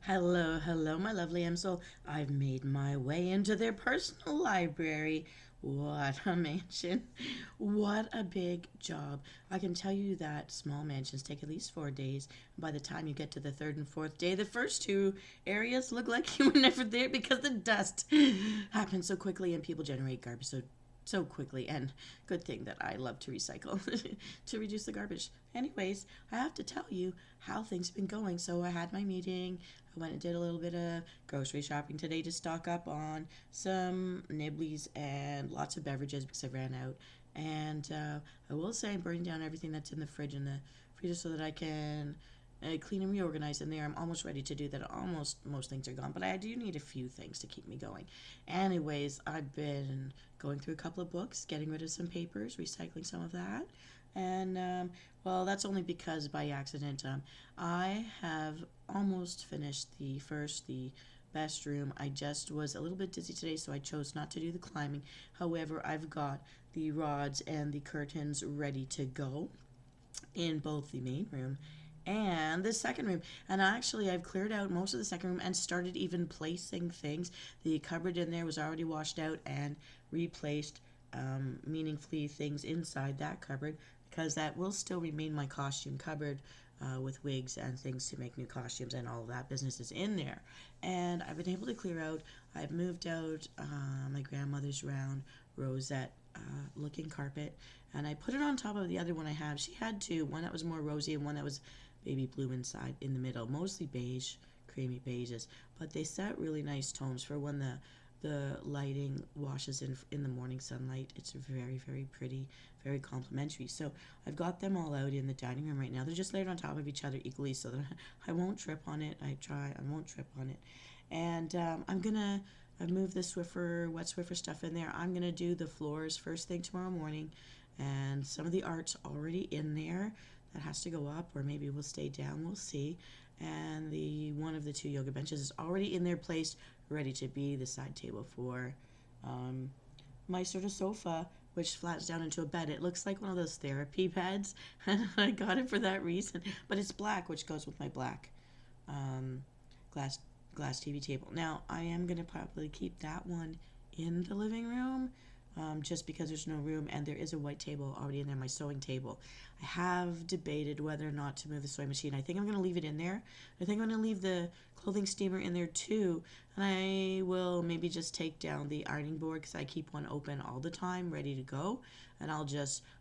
Hello, hello, my lovely Msoul. I've made my way into their personal library. What a mansion. What a big job. I can tell you that small mansions take at least 4 days. By the time you get to the third and fourth day, the first two areas look like you were never there because the dust happens so quickly and people generate garbage so quickly. And good thing that I love to recycle to reduce the garbage. Anyways, I have to tell you how things have been going. So I had my meeting. I went and did a little bit of grocery shopping today to stock up on some nibblies and lots of beverages because I ran out. And I will say I'm burning down everything that's in the fridge and the freezer so that I can clean and reorganize in there. I'm almost ready to do that. Almost most things are gone, but I do need a few things to keep me going. Anyways, I've been going through a couple of books, getting rid of some papers, recycling some of that. And well, that's only because by accident I have almost finished the best room. I just was a little bit dizzy today, so I chose not to do the climbing. However, I've got the rods and the curtains ready to go in both the main room and the second room. And actually, I've cleared out most of the second room and started even placing things. The cupboard in there was already washed out and replaced meaningfully things inside that cupboard because that will still remain my costume cupboard with wigs and things to make new costumes and all of that business is in there. And I've been able to clear out. I've moved out my grandmother's round rosette looking carpet, and I put it on top of the other one I have. She had two, one that was more rosy and one that was baby blue inside in the middle, mostly beige, creamy beiges, but they set really nice tones for when the lighting washes in the morning sunlight. It's very, very pretty, very complimentary. So I've got them all out in the dining room right now. They're just laid on top of each other equally so that I won't trip on it. I won't trip on it. And I've moved the wet Swiffer stuff in there. I'm gonna do the floors first thing tomorrow morning, and some of the art's already in there. That has to go up, or maybe we'll stay down. We'll see. And the one of the two yoga benches is already in their place, ready to be the side table for my sort of sofa, which flats down into a bed. It looks like one of those therapy beds, and I got it for that reason. But it's black, which goes with my black um, glass glass TV table. Now I am gonna probably keep that one in the living room. Just because there's no room and there is a white table already in there, my sewing table. I have debated whether or not to move the sewing machine. I think I'm going to leave it in there. I think I'm going to leave the clothing steamer in there too. And I will maybe just take down the ironing board because I keep one open all the time, ready to go. And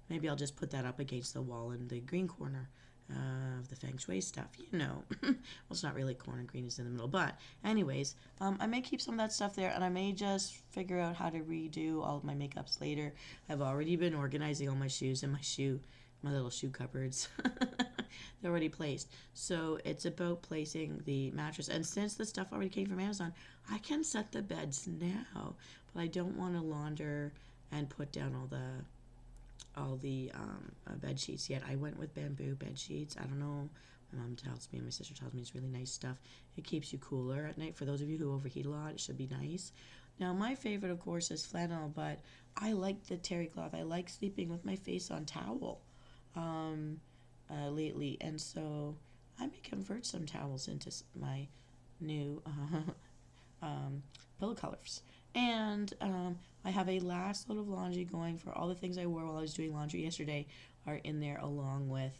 maybe I'll just put that up against the wall in the green corner of the feng shui stuff, well, it's not really corner, green is in the middle, but anyways, I may keep some of that stuff there, and I may just figure out how to redo all of my makeups later. I've already been organizing all my shoes and my little shoe cupboards. They're already placed, so it's about placing the mattress. And since the stuff already came from Amazon, I can set the beds now, but I don't want to launder and put down all the bed sheets yet. I went with bamboo bed sheets. I don't know. My mom tells me and my sister tells me it's really nice stuff. It keeps you cooler at night. For those of you who overheat a lot, it should be nice. Now, my favorite, of course, is flannel, but I like the terry cloth. I like sleeping with my face on towel lately, and so I may convert some towels into my new pillow colors. And I have a last load of laundry going for all the things I wore while I was doing laundry yesterday are in there along with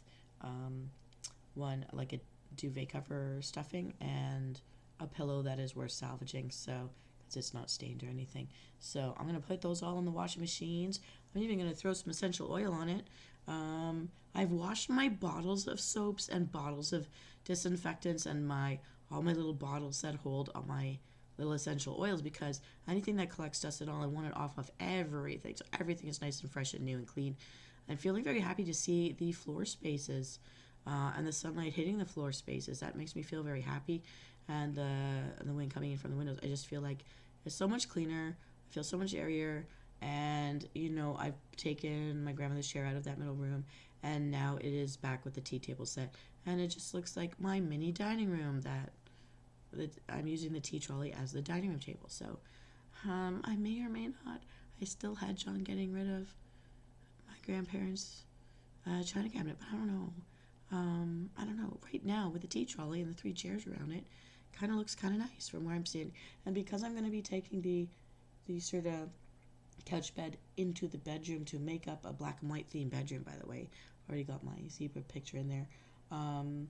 one like a duvet cover stuffing and a pillow that is worth salvaging. So because it's not stained or anything. So I'm gonna put those all in the washing machines. I'm even gonna throw some essential oil on it. I've washed my bottles of soaps and bottles of disinfectants and all my little bottles that hold all my little essential oils because anything that collects dust at all, I want it off of everything. So everything is nice and fresh and new and clean. I'm feeling very happy to see the floor spaces and the sunlight hitting the floor spaces. That makes me feel very happy. And the wind coming in from the windows, I just feel like it's so much cleaner. I feel so much airier. And, I've taken my grandmother's chair out of that middle room, and now it is back with the tea table set. And it just looks like my mini dining room that I'm using the tea trolley as the dining room table. So I may or may not. I still had John getting rid of my grandparents' china cabinet, but I don't know. I don't know. Right now, with the tea trolley and the three chairs around it, kind of looks kind of nice from where I'm sitting. And because I'm going to be taking the sort of couch bed into the bedroom to make up a black and white themed bedroom, by the way. Already got my zebra picture in there. I'm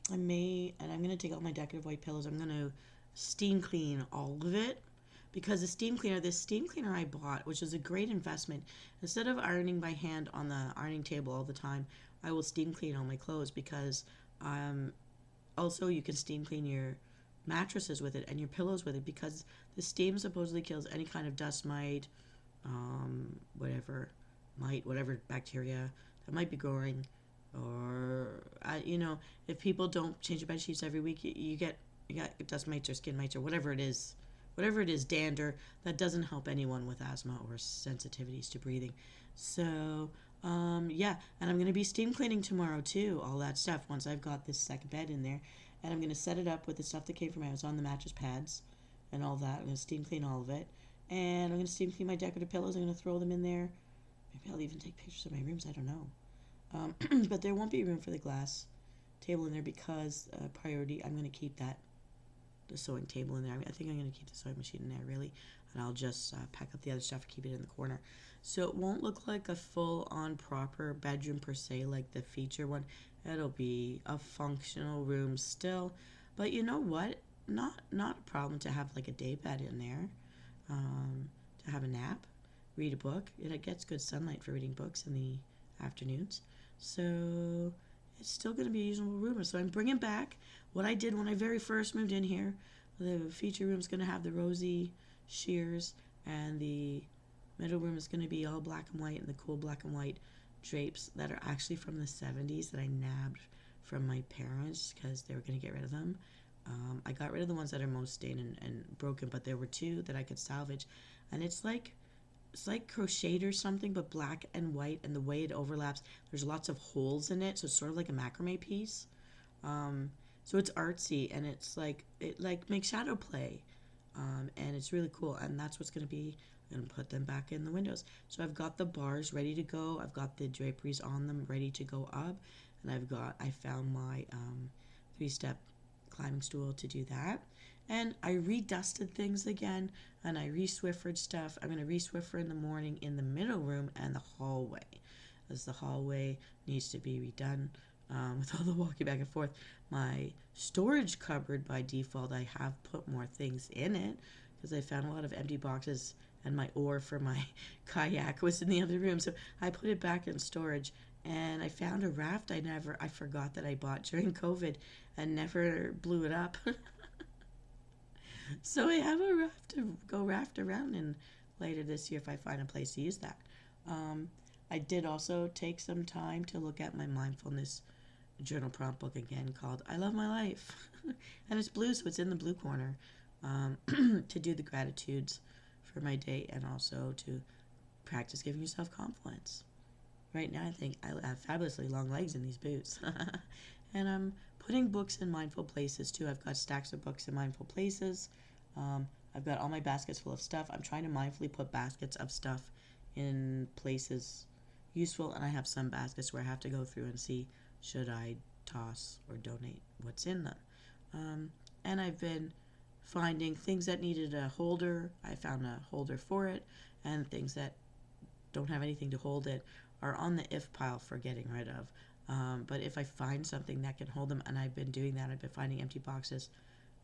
going to take out my decorative white pillows. I'm going to steam clean all of it because this steam cleaner I bought, which is a great investment, instead of ironing by hand on the ironing table all the time, I will steam clean all my clothes because also you can steam clean your mattresses with it and your pillows with it because the steam supposedly kills any kind of dust mite, whatever bacteria that might be growing, or if people don't change the bed sheets every week, you get dust mites or skin mites or whatever it is, dander that doesn't help anyone with asthma or sensitivities to breathing. So yeah, and I'm going to be steam cleaning tomorrow too, all that stuff once I've got this second bed in there, and I'm going to set it up with the stuff that came from Amazon, the mattress pads and all that. I'm going to steam clean all of it, and I'm going to steam clean my decorative pillows. I'm going to throw them in there. Maybe I'll even take pictures of my rooms, I don't know. But there won't be room for the glass table in there because priority, I'm going to keep the sewing table in there. I think I'm going to keep the sewing machine in there, really, and I'll just pack up the other stuff and keep it in the corner. So it won't look like a full-on proper bedroom per se, like the feature one. It'll be a functional room still, but you know what? Not a problem to have like a day bed in there, to have a nap, read a book. It gets good sunlight for reading books in the afternoons. So it's still going to be a usable room. So I'm bringing back what I did when I very first moved in here. The feature room is going to have the rosy sheers, and the middle room is going to be all black and white, and the cool black and white drapes that are actually from the 70s that I nabbed from my parents because they were going to get rid of them. I got rid of the ones that are most stained and broken, but there were two that I could salvage. And it's like crocheted or something, but black and white, and the way it overlaps, there's lots of holes in it, so it's sort of like a macrame piece. So it's artsy, and it makes shadow play, and it's really cool. And that's what's going to be. I'm going to put them back in the windows. So I've got the bars ready to go. I've got the draperies on them ready to go up, and I found my 3-step climbing stool to do that. And I redusted things again, and I re-Swiffered stuff. I'm going to re-Swiffer in the morning in the middle room and the hallway, as the hallway needs to be redone with all the walking back and forth. My storage cupboard, by default, I have put more things in it because I found a lot of empty boxes, and my oar for my kayak was in the other room, so I put it back in storage. And I found a raft I forgot that I bought during COVID and never blew it up. So I have a raft to go raft around in later this year if I find a place to use that. I did also take some time to look at my mindfulness journal prompt book again called I Love My Life. And it's blue, so it's in the blue corner, to do the gratitudes for my day and also to practice giving yourself confidence. Right now I think I have fabulously long legs in these boots. And I'm putting books in mindful places too. I've got stacks of books in mindful places. I've got all my baskets full of stuff. I'm trying to mindfully put baskets of stuff in places useful, and I have some baskets where I have to go through and see should I toss or donate what's in them. And I've been finding things that needed a holder. I found a holder for it, and things that don't have anything to hold it are on the if pile for getting rid of. But if I find something that can hold them, and I've been doing that, I've been finding empty boxes,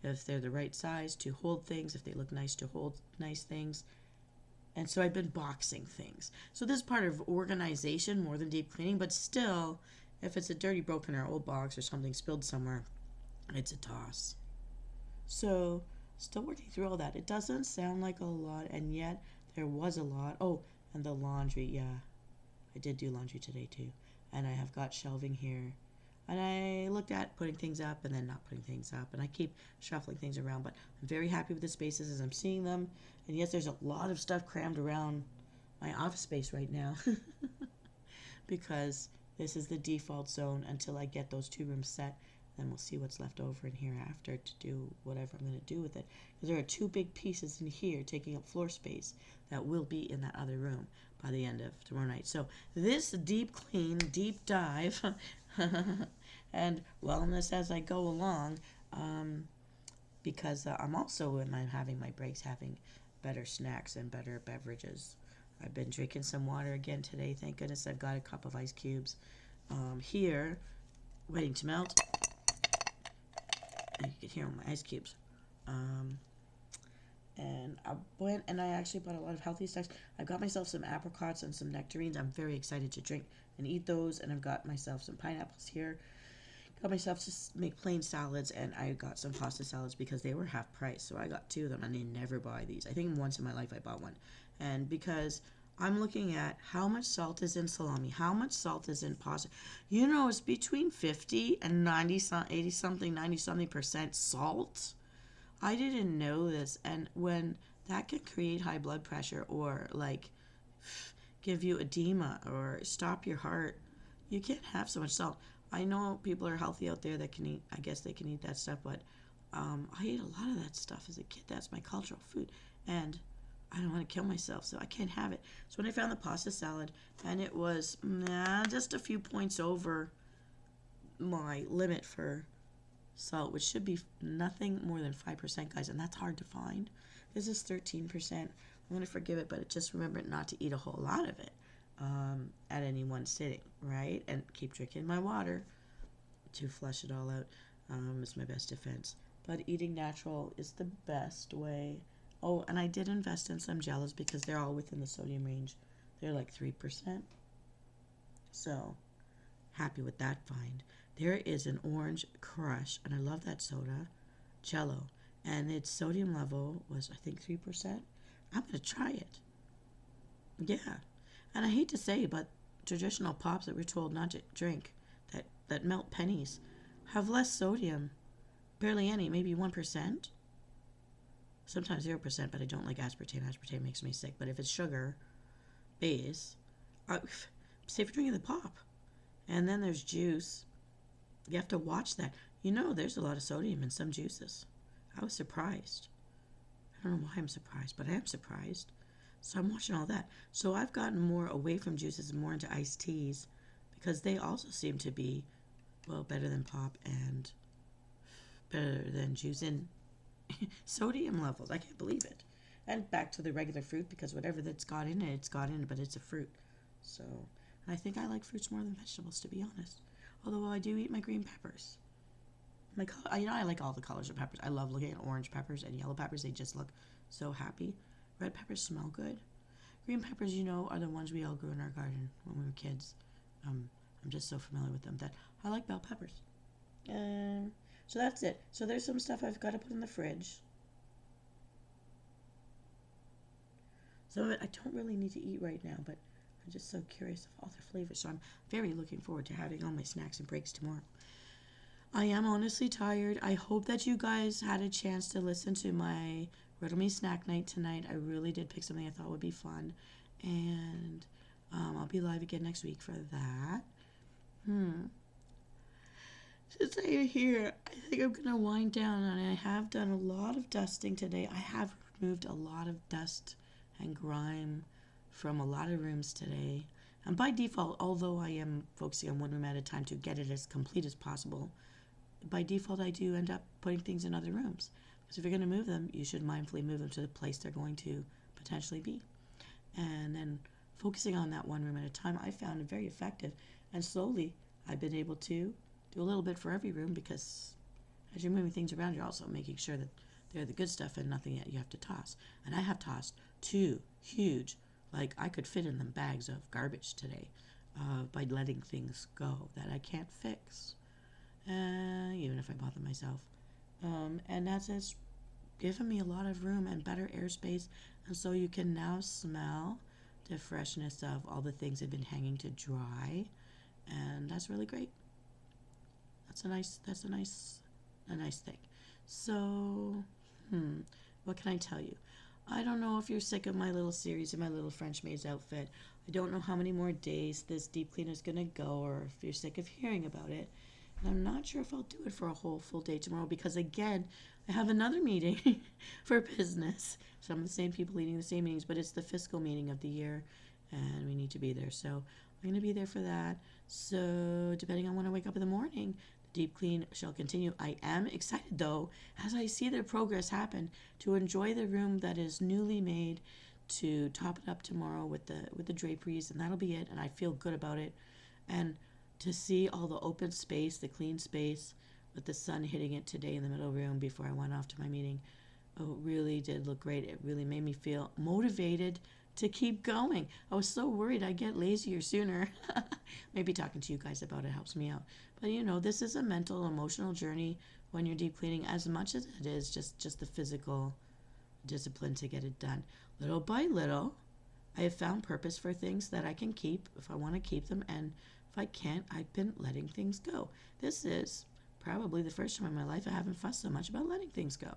if they're the right size to hold things, if they look nice to hold nice things. And so I've been boxing things. So this is part of organization more than deep cleaning, but still, if it's a dirty, broken, or old box or something spilled somewhere, it's a toss. So still working through all that. It doesn't sound like a lot, and yet there was a lot. Oh, and the laundry, yeah. I did do laundry today too. And I have got shelving here. And I looked at putting things up and then not putting things up. And I keep shuffling things around. But I'm very happy with the spaces as I'm seeing them. And yes, there's a lot of stuff crammed around my office space right now. Because this is the default zone until I get those 2 rooms set. Then we'll see what's left over in here after to do whatever I'm going to do with it. Because there are 2 big pieces in here taking up floor space that will be in that other room by the end of tomorrow night. So this deep clean, deep dive, and wellness as I go along, because I'm also, when I'm having my breaks, having better snacks and better beverages. I've been drinking some water again today. Thank goodness I've got a cup of ice cubes here, waiting to melt. And you can hear all my ice cubes. Um, and I went and I actually bought a lot of healthy snacks. I've got myself some apricots and some nectarines. I'm very excited to drink and eat those. And I've got myself some pineapples here. Got myself to make plain salads, and I got some pasta salads because they were half price. So I got two of them, and I never buy these. I think once in my life I bought one. And because I'm looking at how much salt is in salami, how much salt is in pasta. You know, it's between 50 and 90, 80 something, 90 something percent salt. I didn't know this. And when that can create high blood pressure or like give you edema or stop your heart, you can't have so much salt. I know people are healthy out there that can eat, I guess they can eat that stuff, but I ate a lot of that stuff as a kid. That's my cultural food. And I don't want to kill myself, so I can't have it. So when I found the pasta salad, and it was just a few points over my limit for salt, which should be nothing more than 5%, guys, and that's hard to find. This is 13%. I'm going to forgive it, but just remember not to eat a whole lot of it at any one sitting, right? And keep drinking my water to flush it all out is my best defense. But eating natural is the best way. Oh, and I did invest in some jellos because they're all within the sodium range. They're like 3%. So, happy with that find. There is an Orange Crush, and I love that soda, Jello. And its sodium level was, I think, 3%. I'm going to try it. Yeah. And I hate to say, but traditional pops that we're told not to drink, that melt pennies, have less sodium. Barely any, maybe 1%. Sometimes 0%, but I don't like aspartame. Aspartame makes me sick. But if it's sugar base, say for drinking the pop. And then there's juice. You have to watch that. You know, there's a lot of sodium in some juices. I was surprised. I don't know why I'm surprised, but I am surprised. So I'm watching all that. So I've gotten more away from juices and more into iced teas because they also seem to be, well, better than pop and better than juice in sodium levels. I can't believe it. And back to the regular fruit because whatever that's got in it, it's got in it, but it's a fruit. So I think I like fruits more than vegetables, to be honest. Although I do eat my green peppers. I like all the colors of peppers. I love looking at orange peppers and yellow peppers. They just look so happy. Red peppers smell good. Green peppers, are the ones we all grew in our garden when we were kids. I'm just so familiar with them that I like bell peppers. So that's it. So there's some stuff I've got to put in the fridge. Some of it I don't really need to eat right now, but I'm just so curious of all the flavors. So I'm very looking forward to having all my snacks and breaks tomorrow. I am honestly tired. I hope that you guys had a chance to listen to my Riddle Me Snack Night tonight. I really did pick something I thought would be fun. And I'll be live again next week for that. Since I'm here, I think I'm going to wind down. And I have done a lot of dusting today. I have removed a lot of dust and grime from a lot of rooms today. And by default, although I am focusing on one room at a time to get it as complete as possible, by default I do end up putting things in other rooms. Because if you're going to move them, you should mindfully move them to the place they're going to potentially be. And then focusing on that one room at a time, I found it very effective. And slowly, I've been able to do a little bit for every room because as you're moving things around, you're also making sure that they're the good stuff and nothing that you have to toss. And I have tossed 2 huge, like I could fit in them bags of garbage today by letting things go that I can't fix, even if I bought them myself. And that's it's given me a lot of room and better airspace, and so you can now smell the freshness of all the things that have been hanging to dry, and that's really great. That's a nice thing. So, what can I tell you? I don't know if you're sick of my little series in my little French maid's outfit. I don't know how many more days this deep cleaner is going to go, or if you're sick of hearing about it. And I'm not sure if I'll do it for a whole full day tomorrow because, again, I have another meeting for business. Some of the same people leading the same meetings, but it's the fiscal meeting of the year, and we need to be there. So I'm going to be there for that. So depending on when I wake up in the morning, Deep clean shall continue. I am excited though, as I see the progress happen, to enjoy the room that is newly made, to top it up tomorrow with the draperies, and that'll be it. And I feel good about it. And to see all the open space, the clean space, with the sun hitting it today in the middle room before I went off to my meeting, oh, it really did look great. It really made me feel motivated to keep going. I was so worried I'd get lazier sooner. Maybe talking to you guys about it helps me out. But this is a mental, emotional journey when you're deep cleaning, as much as it is just the physical discipline to get it done. Little by little, I have found purpose for things that I can keep if I want to keep them, and if I can't, I've been letting things go. This is probably the first time in my life I haven't fussed so much about letting things go.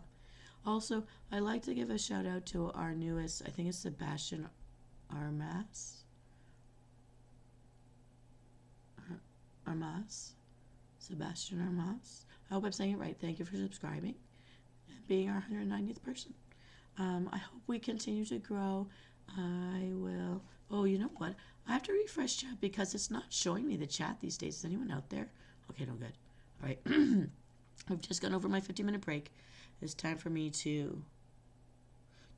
Also, I'd like to give a shout out to our newest, I think it's Sebastian Armas. Sebastian Armas. I hope I'm saying it right. Thank you for subscribing and being our 190th person. I hope we continue to grow. I will. Oh, you know what? I have to refresh chat because it's not showing me the chat these days. Is anyone out there? Okay, no good. All right. I've just gone over my 15-minute break. It's time for me to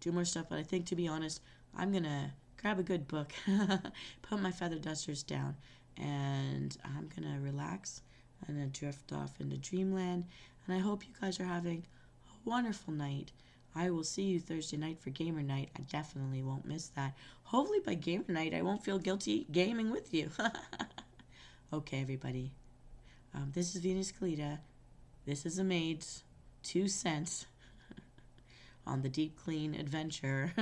do more stuff, but I think, to be honest, I'm going to grab a good book, put my feather dusters down, and I'm going to relax and drift off into dreamland. And I hope you guys are having a wonderful night. I will see you Thursday night for gamer night. I definitely won't miss that. Hopefully by gamer night I won't feel guilty gaming with you. Okay, everybody. This is Venus Kalita. This is a maid's 2 cents on the deep clean adventure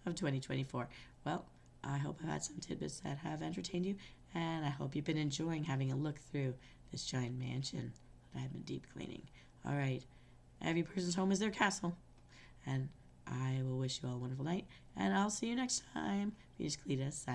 of 2024. Well, I hope I've had some tidbits that have entertained you, and I hope you've been enjoying having a look through this giant mansion that I've been deep cleaning. All right. Every person's home is their castle. And I will wish you all a wonderful night. And I'll see you next time. Venus Kalita.